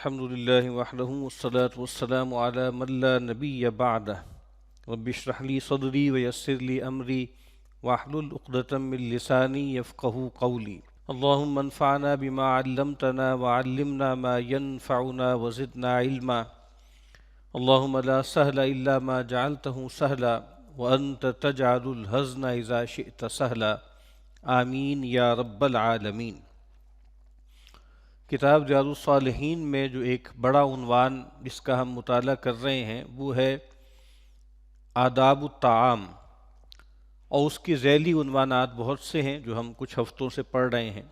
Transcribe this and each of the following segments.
الحمد لله وحده والصلاة والسلام على من لا نبي بعده رب اشرح لي صدري ويسر لي أمري واحلل عقدة من لساني يفقهوا قولي اللهم انفعنا بما علمتنا وعلمنا ما ينفعنا وزدنا علما اللهم لا سهل إلا ما جعلته سهلا وأنت تجعل الحزن إذا شئت سهلا آمین یا رب العالمین۔ کتاب ریاض الصالحین میں جو ایک بڑا عنوان جس کا ہم مطالعہ کر رہے ہیں وہ ہے آداب الطعام، اور اس کی ذیلی عنوانات بہت سے ہیں جو ہم کچھ ہفتوں سے پڑھ رہے ہیں۔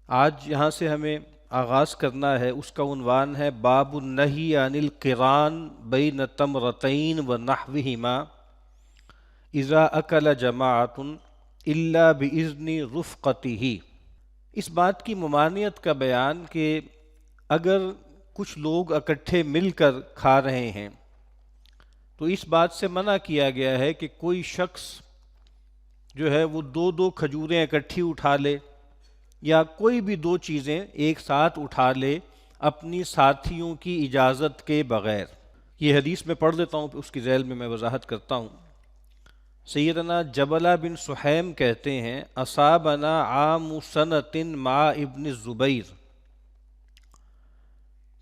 آج یہاں سے ہمیں آغاز کرنا ہے، اس کا عنوان ہے باب النہی عن القران بین تمرتین ونحوہما اذا اکل جماعۃ الا باذن رفقتہ۔ اس بات کی ممانعت کا بیان کہ اگر کچھ لوگ اکٹھے مل کر کھا رہے ہیں تو اس بات سے منع کیا گیا ہے کہ کوئی شخص جو ہے وہ دو دو کھجوریں اکٹھی اٹھا لے یا کوئی بھی دو چیزیں ایک ساتھ اٹھا لے اپنی ساتھیوں کی اجازت کے بغیر۔ یہ حدیث میں پڑھ دیتا ہوں، پھر اس کی ذیل میں وضاحت کرتا ہوں۔ سیدنا جبلہ بن سحیم کہتے ہیں اصابنا عام سنۃ مع ابن الزبیر،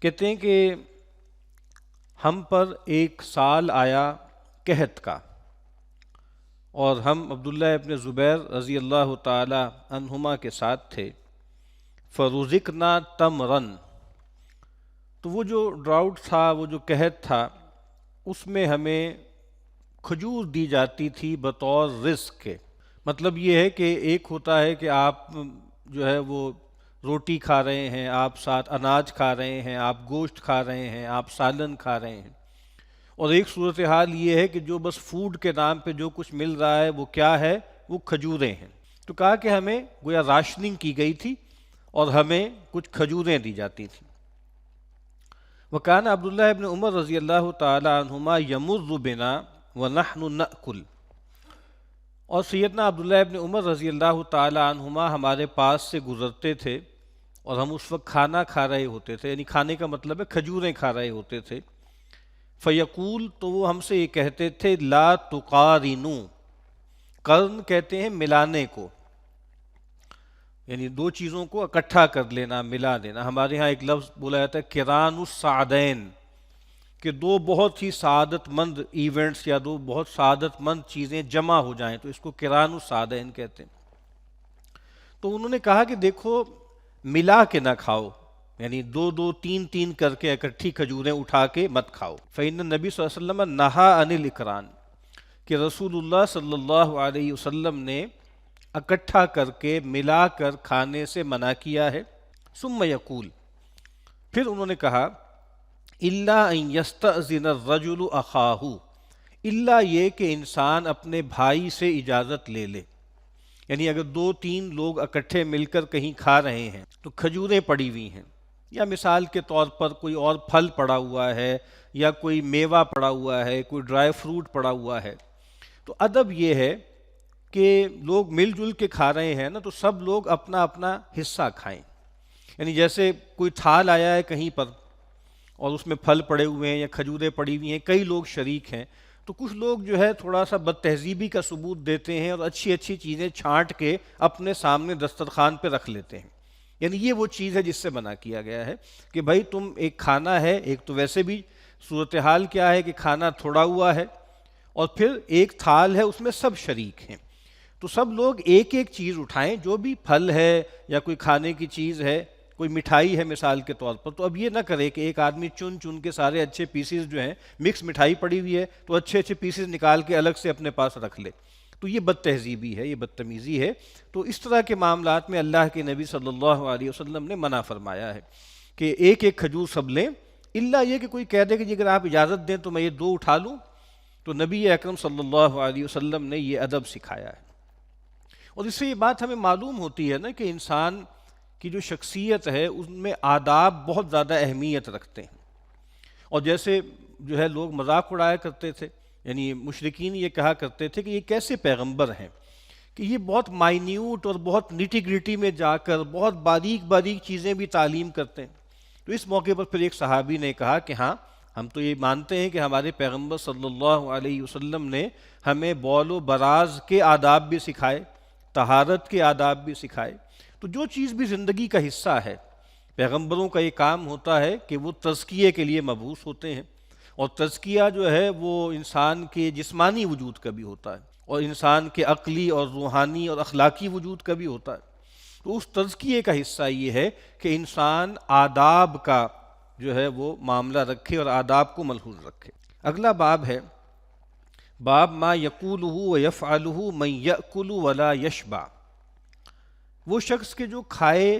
کہتے ہیں کہ ہم پر ایک سال آیا قحط کا، اور ہم عبداللہ ابن زبیر رضی اللہ تعالی عنہما کے ساتھ تھے۔ فرزقنا تمرن، تو وہ جو ڈراؤٹ تھا، وہ جو قحط تھا، اس میں ہمیں کھجور دی جاتی تھی بطور رزق کے۔ مطلب یہ ہے کہ ایک ہوتا ہے کہ آپ جو ہے وہ روٹی کھا رہے ہیں، آپ ساتھ اناج کھا رہے ہیں، آپ گوشت کھا رہے ہیں، آپ سالن کھا رہے ہیں، اور ایک صورتحال یہ ہے کہ جو بس فوڈ کے نام پہ جو کچھ مل رہا ہے وہ کیا ہے، وہ کھجوریں ہیں۔ تو کہا کہ ہمیں گویا راشننگ کی گئی تھی اور ہمیں کچھ کھجوریں دی جاتی تھیں۔ وکان عبداللہ ابن عمر رضی اللہ تعالی عنہما یمر بنا ونحن نأکل، اور سیدنا عبداللہ ابن عمر رضی اللہ تعالی عنہما ہمارے پاس سے گزرتے تھے اور ہم اس وقت کھانا کھا رہے ہوتے تھے، یعنی کھانے کا مطلب ہے کھجوریں کھا رہے ہوتے تھے۔ فیقول، تو وہ ہم سے یہ کہتے تھے لا تقارنوا، قرن کہتے ہیں ملانے کو، یعنی دو چیزوں کو اکٹھا کر لینا، ملا دینا۔ ہمارے ہاں ایک لفظ بولا جاتا ہے قران السعدین، کہ دو بہت ہی سعادت مند ایونٹس یا دو بہت سعادت مند چیزیں جمع ہو جائیں تو اس کو قران السعدین کہتے ہیں۔ تو انہوں نے کہا کہ دیکھو ملا کے نہ کھاؤ، یعنی دو دو تین تین کر کے اکٹھی کھجوریں اٹھا کے مت کھاؤ۔ فإن النبی صلی اللہ علیہ وسلم نہا عن الاقران، کہ رسول اللہ صلی اللہ علیہ وسلم نے اکٹھا کر کے ملا کر کھانے سے منع کیا ہے۔ ثم یقول، پھر انہوں نے کہا الا ان یستأذن الرجل اخاہ، الا یہ کہ انسان اپنے بھائی سے اجازت لے لے، یعنی اگر دو تین لوگ اکٹھے مل کر کہیں کھا رہے ہیں تو کھجوریں پڑی ہوئی ہیں، یا مثال کے طور پر کوئی اور پھل پڑا ہوا ہے یا کوئی میوہ پڑا ہوا ہے، کوئی ڈرائی فروٹ پڑا ہوا ہے، تو ادب یہ ہے کہ لوگ مل جل کے کھا رہے ہیں نا، تو سب لوگ اپنا اپنا حصہ کھائیں۔ یعنی جیسے کوئی تھال آیا ہے کہیں پر اور اس میں پھل پڑے ہوئے ہیں یا کھجوریں پڑی ہوئی ہیں، کئی لوگ شریک ہیں، تو کچھ لوگ جو ہے تھوڑا سا بد تہذیبی کا ثبوت دیتے ہیں اور اچھی اچھی چیزیں چھانٹ کے اپنے سامنے دسترخوان پہ رکھ لیتے ہیں۔ یعنی یہ وہ چیز ہے جس سے منع کیا گیا ہے کہ بھائی تم ایک کھانا ہے، ایک تو ویسے بھی صورتحال کیا ہے کہ کھانا تھوڑا ہوا ہے، اور پھر ایک تھال ہے اس میں سب شریک ہیں، تو سب لوگ ایک ایک چیز اٹھائیں، جو بھی پھل ہے یا کوئی کھانے کی چیز ہے، کوئی مٹھائی ہے مثال کے طور پر، تو اب یہ نہ کرے کہ ایک آدمی چن چن کے سارے اچھے پیسز جو ہیں، مکس مٹھائی پڑی ہوئی ہے تو اچھے اچھے پیسز نکال کے الگ سے اپنے پاس رکھ لے، تو یہ بد تہذیبی ہے، یہ بدتمیزی ہے۔ تو اس طرح کے معاملات میں اللہ کے نبی صلی اللہ علیہ وسلم نے منع فرمایا ہے کہ ایک ایک کھجور سب لیں، الا یہ کہ کوئی کہہ دے کہ جی اگر آپ اجازت دیں تو میں یہ دو اٹھا لوں، تو نبی اکرم صلی اللہ علیہ وسلم نے یہ ادب سکھایا ہے۔ اور اس سے یہ بات ہمیں معلوم ہوتی ہے نا کہ انسان کی جو شخصیت ہے اس میں آداب بہت زیادہ اہمیت رکھتے ہیں، اور جیسے جو ہے لوگ مذاق اڑایا کرتے تھے، یعنی مشرکین یہ کہا کرتے تھے کہ یہ کیسے پیغمبر ہیں کہ یہ بہت مائنیوٹ اور بہت نیٹی گریٹی میں جا کر بہت باریک باریک چیزیں بھی تعلیم کرتے ہیں۔ تو اس موقع پر پھر ایک صحابی نے کہا کہ ہاں ہم تو یہ مانتے ہیں کہ ہمارے پیغمبر صلی اللہ علیہ وسلم نے ہمیں بول و براز کے آداب بھی سکھائے، طہارت کے آداب بھی سکھائے۔ تو جو چیز بھی زندگی کا حصہ ہے، پیغمبروں کا یہ کام ہوتا ہے کہ وہ تزکیے کے لیے مبعوث ہوتے ہیں، اور تزکیہ جو ہے وہ انسان کے جسمانی وجود کا بھی ہوتا ہے اور انسان کے عقلی اور روحانی اور اخلاقی وجود کا بھی ہوتا ہے۔ تو اس تزکیے کا حصہ یہ ہے کہ انسان آداب کا جو ہے وہ معاملہ رکھے اور آداب کو ملحوظ رکھے۔ اگلا باب ہے باب ما یقولہ و یفعلہ من یأکل ولا یشبع۔ وہ شخص کے جو کھائے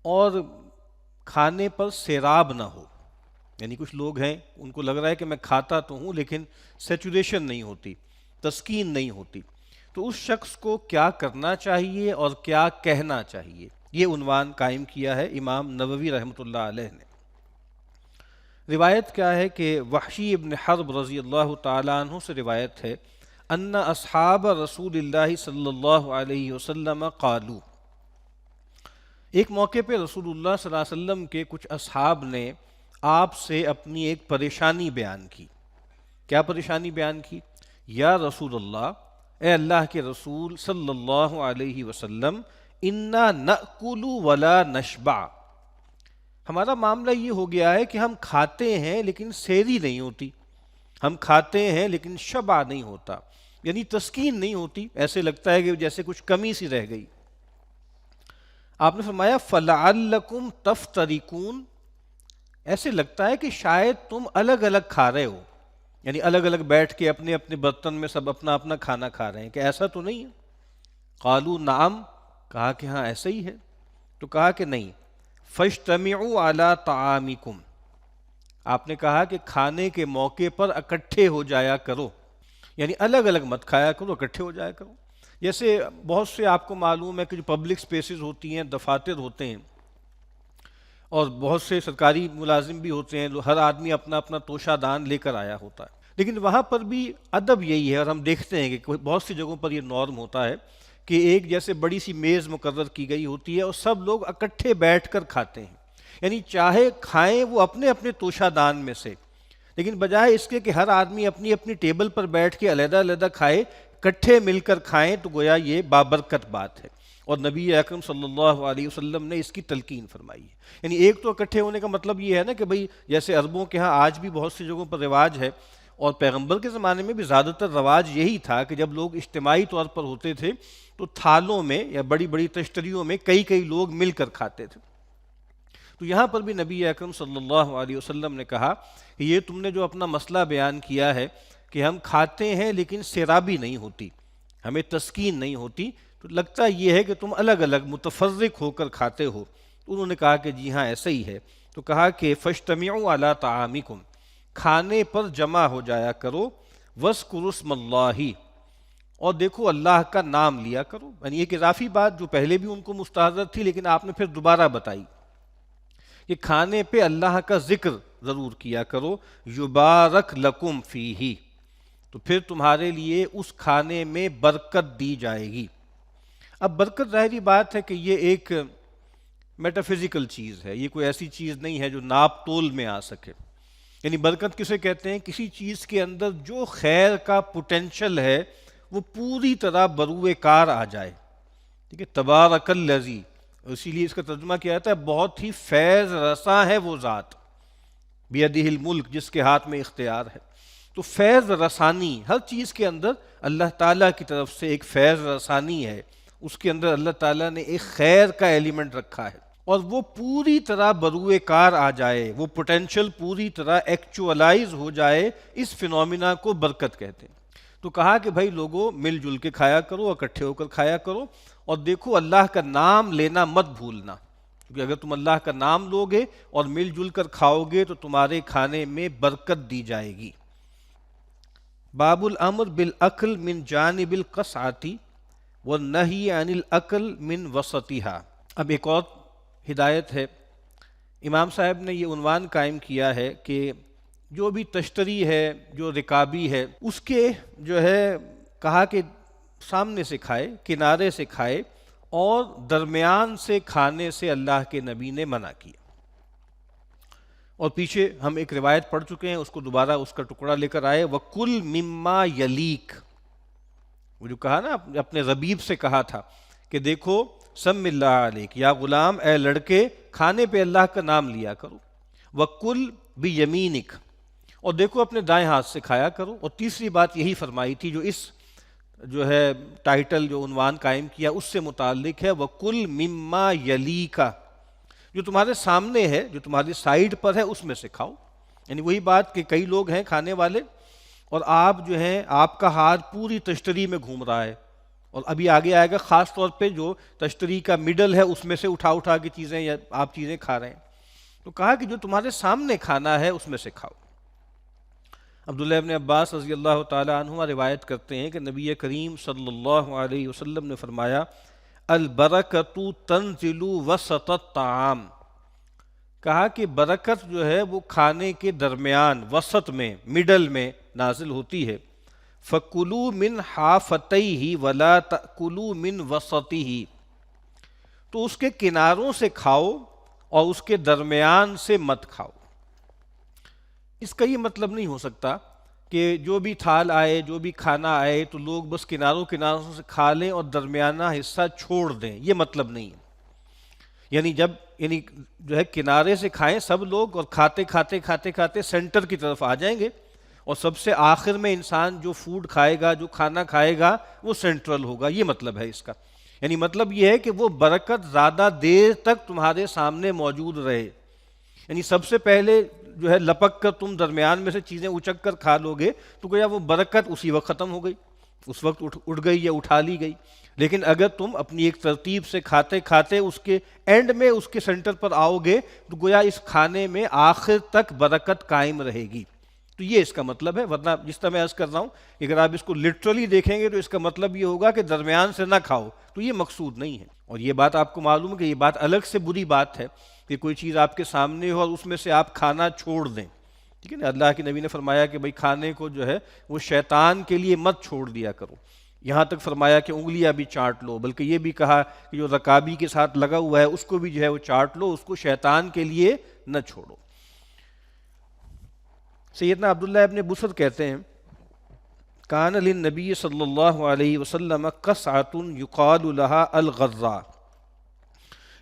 اور کھانے پر سیراب نہ ہو، یعنی کچھ لوگ ہیں ان کو لگ رہا ہے کہ میں کھاتا تو ہوں لیکن سیچوریشن نہیں ہوتی، تسکین نہیں ہوتی، تو اس شخص کو کیا کرنا چاہیے اور کیا کہنا چاہیے، یہ عنوان قائم کیا ہے امام نووی رحمۃ اللہ علیہ نے۔ روایت کیا ہے کہ وحشی ابن حرب رضی اللہ تعالیٰ عنہ سے روایت ہے ان اصحاب رسول اللہ صلی اللہ علیہ وسلم قالوا، ایک موقع پہ رسول اللہ صلی اللہ علیہ وسلم کے کچھ اصحاب نے آپ سے اپنی ایک پریشانی بیان کی۔ کیا پریشانی بیان کی؟ یا رسول اللہ، اے اللہ کے رسول صلی اللہ علیہ وسلم، انا نأکل ولا نشبع، ہمارا معاملہ یہ ہو گیا ہے کہ ہم کھاتے ہیں لیکن سیری نہیں ہوتی، ہم کھاتے ہیں لیکن شبع نہیں ہوتا، یعنی تسکین نہیں ہوتی، ایسے لگتا ہے کہ جیسے کچھ کمی سی رہ گئی۔ آپ نے فرمایا فَلَعَلَّكُمْ تَفْتَرِكُونَ، ایسے لگتا ہے کہ شاید تم الگ الگ کھا رہے ہو، یعنی الگ الگ بیٹھ کے اپنے اپنے برتن میں سب اپنا اپنا کھانا کھا رہے ہیں، کہ ایسا تو نہیں ہے؟ قالوا نعم، کہا کہ ہاں ایسا ہی ہے۔ تو کہا کہ نہیں، فاجتمعوا علی طعامکم، آپ نے کہا کہ کھانے کے موقع پر اکٹھے ہو جایا کرو، یعنی الگ الگ مت کھایا کرو، اکٹھے ہو جایا کرو۔ جیسے بہت سے آپ کو معلوم ہے کہ جو پبلک سپیسز ہوتی ہیں، دفاتر ہوتے ہیں، اور بہت سے سرکاری ملازم بھی ہوتے ہیں، ہر آدمی اپنا اپنا توشہ دان لے کر آیا ہوتا ہے، لیکن وہاں پر بھی ادب یہی ہے، اور ہم دیکھتے ہیں کہ بہت سی جگہوں پر یہ نارم ہوتا ہے کہ ایک جیسے بڑی سی میز مقرر کی گئی ہوتی ہے اور سب لوگ اکٹھے بیٹھ کر کھاتے ہیں، یعنی چاہے کھائیں وہ اپنے اپنے توشہ دان میں سے، لیکن بجائے اس کے کہ ہر آدمی اپنی اپنی ٹیبل پر بیٹھ کے علیحدہ علیحدہ کھائے، اکٹھے مل کر کھائیں، تو گویا یہ بابرکت بات ہے، اور نبی اکرم صلی اللہ علیہ وسلم نے اس کی تلقین فرمائی ہے۔ یعنی ایک تو اکٹھے ہونے کا مطلب یہ ہے نا کہ بھئی جیسے عربوں کے ہاں آج بھی بہت سی جگہوں پر رواج ہے، اور پیغمبر کے زمانے میں بھی زیادہ تر رواج یہی تھا کہ جب لوگ اجتماعی طور پر ہوتے تھے تو تھالوں میں یا بڑی بڑی تشتریوں میں کئی کئی لوگ مل کر کھاتے تھے۔ تو یہاں پر بھی نبی اکرم صلی اللہ علیہ وسلم نے کہا کہ یہ تم نے جو اپنا مسئلہ بیان کیا ہے کہ ہم کھاتے ہیں لیکن سیرابی نہیں ہوتی، ہمیں تسکین نہیں ہوتی، تو لگتا یہ ہے کہ تم الگ الگ متفرق ہو کر کھاتے ہو۔ انہوں نے کہا کہ جی ہاں ایسا ہی ہے۔ تو کہا کہ فاجتمعوا علی طعامکم، کھانے پر جمع ہو جایا کرو، واذکروا اسم اللہ، اور دیکھو اللہ کا نام لیا کرو، یعنی ایک اضافی بات جو پہلے بھی ان کو مستحضر تھی لیکن آپ نے پھر دوبارہ بتائی کہ کھانے پہ اللہ کا ذکر ضرور کیا کرو، یبارک لکم فیہ، تو پھر تمہارے لیے اس کھانے میں برکت دی جائے گی۔ اب برکت ظاہری بات ہے کہ یہ ایک میٹافزیکل چیز ہے، یہ کوئی ایسی چیز نہیں ہے جو ناپ تول میں آ سکے۔ یعنی برکت کسے کہتے ہیں؟ کسی چیز کے اندر جو خیر کا پوٹینشل ہے وہ پوری طرح بروئے کار آ جائے، ٹھیک ہے، تبارک الذی، اسی لیے اس کا ترجمہ کیا جاتا ہے بہت ہی فیض رساں ہے وہ ذات، بیدہ الملک، جس کے ہاتھ میں اختیار ہے۔ تو فیض رسانی ہر چیز کے اندر اللہ تعالیٰ کی طرف سے ایک فیض رسانی ہے، اس کے اندر اللہ تعالیٰ نے ایک خیر کا ایلیمنٹ رکھا ہے، اور وہ پوری طرح بروئے کار آ جائے، وہ پوٹینشل پوری طرح ایکچوالائز ہو جائے، اس فینومینا کو برکت کہتے ہیں۔ تو کہا کہ بھائی لوگوں مل جل کے کھایا کرو، اکٹھے ہو کر کھایا کرو، اور دیکھو اللہ کا نام لینا مت بھولنا، کیونکہ اگر تم اللہ کا نام لوگے اور مل جل کر کھاؤ گے تو تمہارے کھانے میں برکت دی جائے گی۔ باب الامر بالاکل من جانب القصعۃ والنہی عن الاکل من وسطها۔ اب ایک اور ہدایت ہے، امام صاحب نے یہ عنوان قائم کیا ہے کہ جو بھی تشتری ہے، جو رکابی ہے، اس کے جو ہے کہا کہ سامنے سے کھائے، کنارے سے کھائے، اور درمیان سے کھانے سے اللہ کے نبی نے منع کیا۔ اور پیچھے ہم ایک روایت پڑھ چکے ہیں، اس کو دوبارہ اس کا ٹکڑا لے کر آئے، وَكُلْ مِمَّا يَلِيكَ، وہ جو کہا نا اپنے ربیب سے کہا تھا کہ دیکھو سم اللہ علیک، یا غلام اے لڑکے کھانے پہ اللہ کا نام لیا کرو، وَكُلْ بِيَمِينِكَ، اور دیکھو اپنے دائیں ہاتھ سے کھایا کرو۔ اور تیسری بات یہی فرمائی تھی جو اس جو ہے ٹائٹل جو عنوان قائم کیا اس سے متعلق ہے، وَكُلْ مِمَّا يَلِيكَ، جو تمہارے سامنے ہے، جو تمہاری سائیڈ پر ہے اس میں سے کھاؤ۔ یعنی وہی بات کہ کئی لوگ ہیں کھانے والے اور آپ جو ہیں آپ کا ہاتھ پوری تشتری میں گھوم رہا ہے، اور ابھی آگے آئے گا خاص طور پہ جو تشتری کا مڈل ہے اس میں سے اٹھا کے چیزیں یا آپ چیزیں کھا رہے ہیں، تو کہا کہ جو تمہارے سامنے کھانا ہے اس میں سے کھاؤ۔ عبداللہ ابن عباس رضی اللہ تعالی عنہما روایت کرتے ہیں کہ نبی کریم صلی اللہ علیہ وسلم نے فرمایا، البرکۃ تنزل وسط الطعام، کہا کہ برکت جو ہے وہ کھانے کے درمیان، وسط میں، مڈل میں نازل ہوتی ہے۔ فَكُلُوا مِنْ حَافَتَيْهِ وَلَا تَأْكُلُوا مِنْ وَسَطِهِ، تو اس کے کناروں سے کھاؤ اور اس کے درمیان سے مت کھاؤ۔ اس کا یہ مطلب نہیں ہو سکتا کہ جو بھی تھال آئے، جو بھی کھانا آئے تو لوگ بس کناروں سے کھا لیں اور درمیانہ حصہ چھوڑ دیں، یہ مطلب نہیں ہے۔ یعنی جو ہے کنارے سے کھائیں سب لوگ، اور کھاتے سینٹر کی طرف آ جائیں گے، اور سب سے آخر میں انسان جو فوڈ کھائے گا، جو کھانا کھائے گا وہ سینٹرل ہوگا، یہ مطلب ہے اس کا۔ یعنی مطلب یہ ہے کہ وہ برکت زیادہ دیر تک تمہارے سامنے موجود رہے، یعنی سب سے پہلے جو ہے لپک کر تم درمیان میں سے چیزیں اچک کر کھا لو گے تو گویا وہ برکت اسی وقت ختم ہو گئی، اس وقت اٹھ گئی یا اٹھا لی گئی۔ لیکن اگر تم اپنی ایک ترتیب سے کھاتے اس کے اینڈ میں اس کے سینٹر پر آؤ گے تو گویا اس کھانے میں آخر تک برکت قائم رہے گی۔ تو یہ اس کا مطلب ہے، ورنہ جس طرح میں عرض کر رہا ہوں کہ اگر آپ اس کو لٹرلی دیکھیں گے تو اس کا مطلب یہ ہوگا کہ درمیان سے نہ کھاؤ، تو یہ مقصود نہیں ہے۔ اور یہ بات آپ کو معلوم ہے کہ یہ بات الگ سے بری بات ہے کہ کوئی چیز آپ کے سامنے ہو اور اس میں سے آپ کھانا چھوڑ دیں، ٹھیک ہے نا۔ اللہ کے نبی نے فرمایا کہ بھئی کھانے کو جو ہے وہ شیطان کے لیے مت چھوڑ دیا کرو، یہاں تک فرمایا کہ انگلیاں بھی چاٹ لو، بلکہ یہ بھی کہا کہ جو رکابی کے ساتھ لگا ہوا ہے اس کو بھی جو ہے وہ چاٹ لو، اس کو شیطان کے لیے نہ چھوڑو۔ سیدنا عبداللہ ابن بصر کہتے ہیں، کان للنبی صلی اللہ علیہ وسلم قصعۃ یقال لها الغراء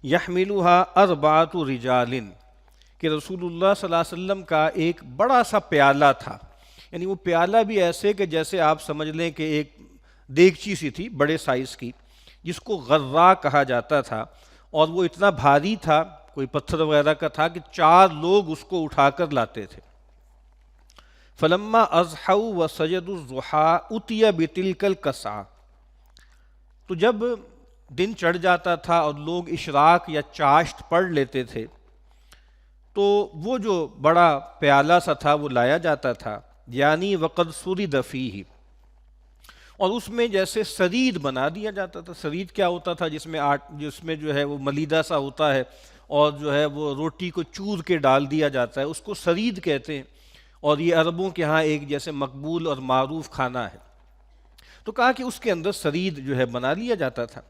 یحملها اربعۃ رجال، کہ رسول اللہ صلی اللہ علیہ وسلم کا ایک بڑا سا پیالہ تھا، یعنی وہ پیالہ بھی ایسے کہ جیسے آپ سمجھ لیں کہ ایک دیگچی سی تھی بڑے سائز کی، جس کو غراء کہا جاتا تھا، اور وہ اتنا بھاری تھا، کوئی پتھر وغیرہ کا تھا کہ 4 لوگ اس کو اٹھا کر لاتے تھے۔ فلما اضحوا وسجدوا الضحى اتي بتلك القصعة، تو جب دن چڑھ جاتا تھا اور لوگ اشراق یا چاشت پڑھ لیتے تھے تو وہ جو بڑا پیالہ سا تھا وہ لایا جاتا تھا، یعنی وقد سرد فیہ، اور اس میں جیسے سرید بنا دیا جاتا تھا۔ سرید کیا ہوتا تھا؟ جس میں جو ہے وہ ملیدہ سا ہوتا ہے اور جو ہے وہ روٹی کو چور کے ڈال دیا جاتا ہے، اس کو سرید کہتے ہیں، اور یہ عربوں کے ہاں ایک جیسے مقبول اور معروف کھانا ہے۔ تو کہا کہ اس کے اندر سرید جو ہے بنا لیا جاتا تھا۔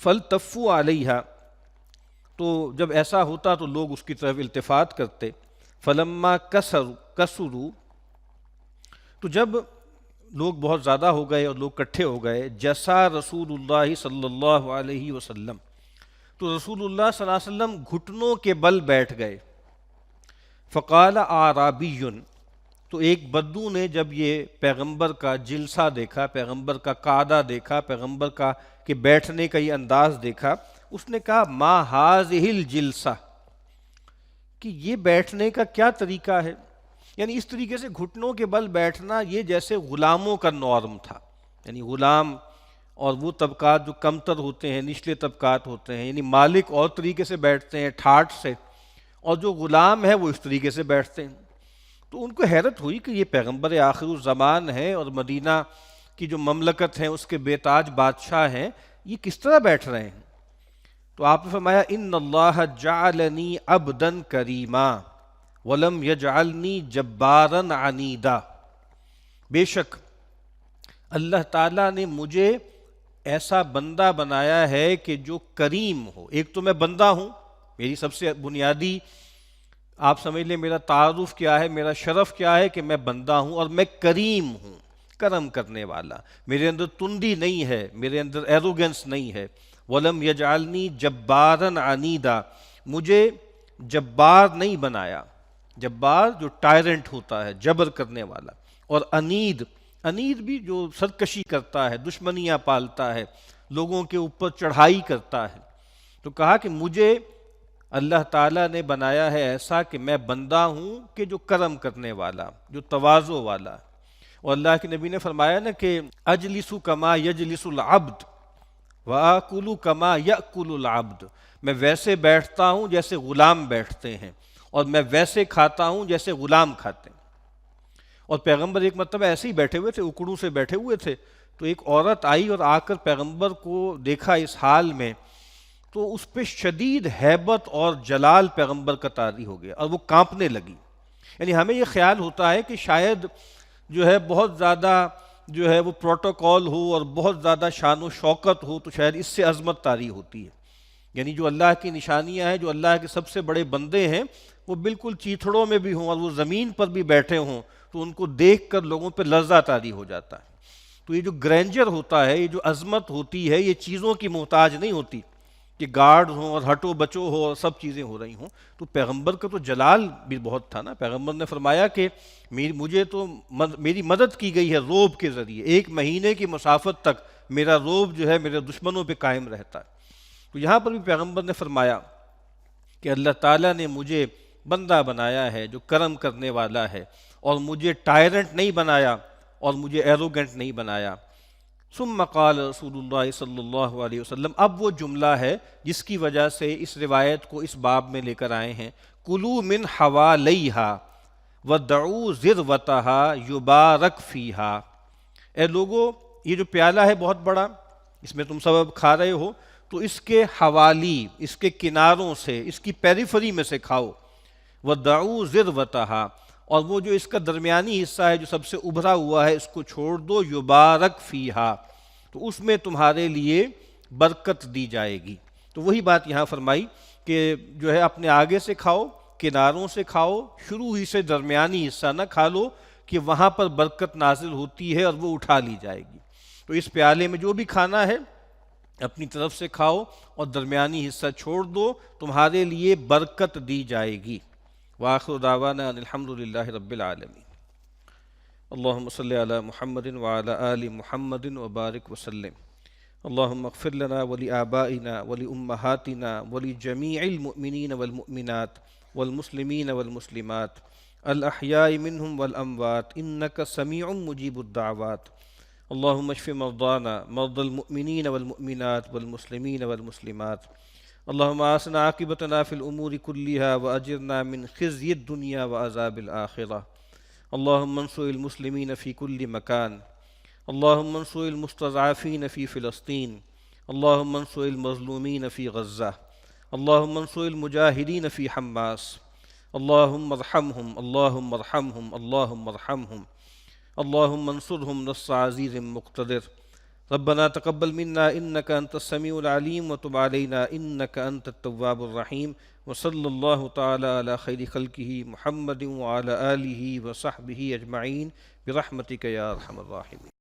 فَالْتَفُّوا عَلَيْهَا، تو جب ایسا ہوتا تو لوگ اس کی طرف التفات کرتے۔ فَلَمَّا كَسُرُوا، تو جب لوگ بہت زیادہ ہو گئے اور لوگ کٹھے ہو گئے، جَسَا رسول اللہ صلی اللہ علیہ وسلم، تو رسول اللہ صلی اللہ علیہ وسلم گھٹنوں کے بل بیٹھ گئے۔ فقال اعرابی، تو ایک بدو نے جب یہ پیغمبر کا جلسہ دیکھا، پیغمبر کا قعدہ دیکھا، پیغمبر کا کہ بیٹھنے کا یہ انداز دیکھا، اس نے کہا ما ہذہ الجلسہ، کہ یہ بیٹھنے کا کیا طریقہ ہے؟ یعنی اس طریقے سے گھٹنوں کے بل بیٹھنا یہ جیسے غلاموں کا نارم تھا، یعنی غلام اور وہ طبقات جو کمتر ہوتے ہیں، نچلے طبقات ہوتے ہیں، یعنی مالک اور طریقے سے بیٹھتے ہیں ٹھاٹھ سے، اور جو غلام ہے وہ اس طریقے سے بیٹھتے ہیں۔ تو ان کو حیرت ہوئی کہ یہ پیغمبر آخر الزمان ہیں اور مدینہ کی جو مملکت ہیں اس کے بے تاج بادشاہ ہیں، یہ کس طرح بیٹھ رہے ہیں؟ تو آپ نے فرمایا ان اللہ جعلنی عبدا کریما ولم یجعلنی جبارا عنیدا، بے شک اللہ تعالیٰ نے مجھے ایسا بندہ بنایا ہے کہ جو کریم ہو۔ ایک تو میں بندہ ہوں، میری سب سے بنیادی آپ سمجھ لیں میرا تعارف کیا ہے، میرا شرف کیا ہے کہ میں بندہ ہوں اور میں کریم ہوں، کرم کرنے والا، میرے اندر تندی نہیں ہے، میرے اندر ایروگنس نہیں ہے۔ وَلَمْ يَجْعَلْنِي جَبَّارًا عَنِيدًا، مجھے جبار نہیں بنایا۔ جبار جو ٹائرنٹ ہوتا ہے، جبر کرنے والا، اور انید، انید بھی جو سرکشی کرتا ہے، دشمنیاں پالتا ہے، لوگوں کے اوپر چڑھائی کرتا ہے۔ تو کہا کہ مجھے اللہ تعالیٰ نے بنایا ہے ایسا کہ میں بندہ ہوں کہ جو کرم کرنے والا، جو تواضع والا۔ اور اللہ کے نبی نے فرمایا نا کہ اجلس کما یجلس العبد وآکل کما یأکل العبد، میں ویسے بیٹھتا ہوں جیسے غلام بیٹھتے ہیں، اور میں ویسے کھاتا ہوں جیسے غلام کھاتے ہیں۔ اور پیغمبر ایک مرتبہ ایسے ہی بیٹھے ہوئے تھے، اکڑوں سے بیٹھے ہوئے تھے، تو ایک عورت آئی اور آ کر پیغمبر کو دیکھا اس حال میں، تو اس پہ شدید ہیبت اور جلال پیغمبر کا طاری ہو گیا اور وہ کانپنے لگی۔ یعنی ہمیں یہ خیال ہوتا ہے کہ شاید جو ہے بہت زیادہ جو ہے وہ پروٹوکول ہو اور بہت زیادہ شان و شوکت ہو تو شاید اس سے عظمت طاری ہوتی ہے۔ یعنی جو اللہ کی نشانیاں ہیں، جو اللہ کے سب سے بڑے بندے ہیں، وہ بالکل چیتھڑوں میں بھی ہوں اور وہ زمین پر بھی بیٹھے ہوں تو ان کو دیکھ کر لوگوں پہ لرزہ طاری ہو جاتا ہے۔ تو یہ جو گرینجر ہوتا ہے، یہ جو عظمت ہوتی ہے، یہ چیزوں کی محتاج نہیں ہوتی کہ گارڈ ہوں اور ہٹو بچو ہو اور سب چیزیں ہو رہی ہوں۔ تو پیغمبر کا تو جلال بھی بہت تھا نا۔ پیغمبر نے فرمایا کہ مجھے تو میری مدد کی گئی ہے روب کے ذریعے، 1 مہینے کی مسافت تک میرا روب جو ہے میرے دشمنوں پہ قائم رہتا ہے۔ تو یہاں پر بھی پیغمبر نے فرمایا کہ اللہ تعالیٰ نے مجھے بندہ بنایا ہے جو کرم کرنے والا ہے، اور مجھے ٹائرنٹ نہیں بنایا اور مجھے ایروگنٹ نہیں بنایا۔ ثم قال رسول اللہ صلی اللہ علیہ وسلم، اب وہ جملہ ہے جس کی وجہ سے اس روایت کو اس باب میں لے کر آئے ہیں، کلوا من حوالیہا ودعوا ذروتہا یبارک فیہا۔ اے لوگو، یہ جو پیالہ ہے بہت بڑا، اس میں تم سب اب کھا رہے ہو، تو اس کے حوالی، اس کے کناروں سے، اس کی پیریفری میں سے کھاؤ۔ وَدَعُوا ذِرْوَتَهَا، اور وہ جو اس کا درمیانی حصہ ہے جو سب سے ابھرا ہوا ہے، اس کو چھوڑ دو۔ یبارک فیہا، تو اس میں تمہارے لیے برکت دی جائے گی۔ تو وہی بات یہاں فرمائی کہ جو ہے اپنے آگے سے کھاؤ، کناروں سے کھاؤ، شروع ہی سے درمیانی حصہ نہ کھا لو کہ وہاں پر برکت نازل ہوتی ہے اور وہ اٹھا لی جائے گی۔ تو اس پیالے میں جو بھی کھانا ہے اپنی طرف سے کھاؤ اور درمیانی حصہ چھوڑ دو، تمہارے لیے برکت دی جائے گی۔ وآخر دعوانا ان الحمد للہ رب العالمین۔ اللہم صلی علی محمد وعلی آل محمد وبارک وسلم۔ اللہم اغفر لنا ولآبائنا ولأمہاتنا ولجمیع المؤمنین والمؤمنات والمسلمین والمسلمات الاحیاء منہم والاموات انک سمیع مجیب الدعوات۔ اللہم اشف مرضانا مرضى المؤمنین والمؤمنات والمسلمین والمسلمات۔ اللہم آسنا عاقبتنا فی الامور کلها واجرنا من خزی الدنیا وعذاب الآخرہ۔ اللہم انصر المسلمین فی کل مکان۔ اللہم انصر المستضعفین فی فلسطین۔ اللہم انصر المظلومین فی غزہ۔ اللہم انصر المجاہدین فی حماس۔ اللہم ارحمہم، اللہم ارحمہم، اللہم ارحمہم۔ اللہم انصرہم نصر عزیز مقتدر۔ ربنا تقبل منا انک انت السمیع العلیم وتب علینا انک انت التواب الرحیم، وصلی اللہ تعالی علی خیر خلقہ محمد وعلی آلہ وصحبہ اجمعین برحمتک یا ارحم الراحمین۔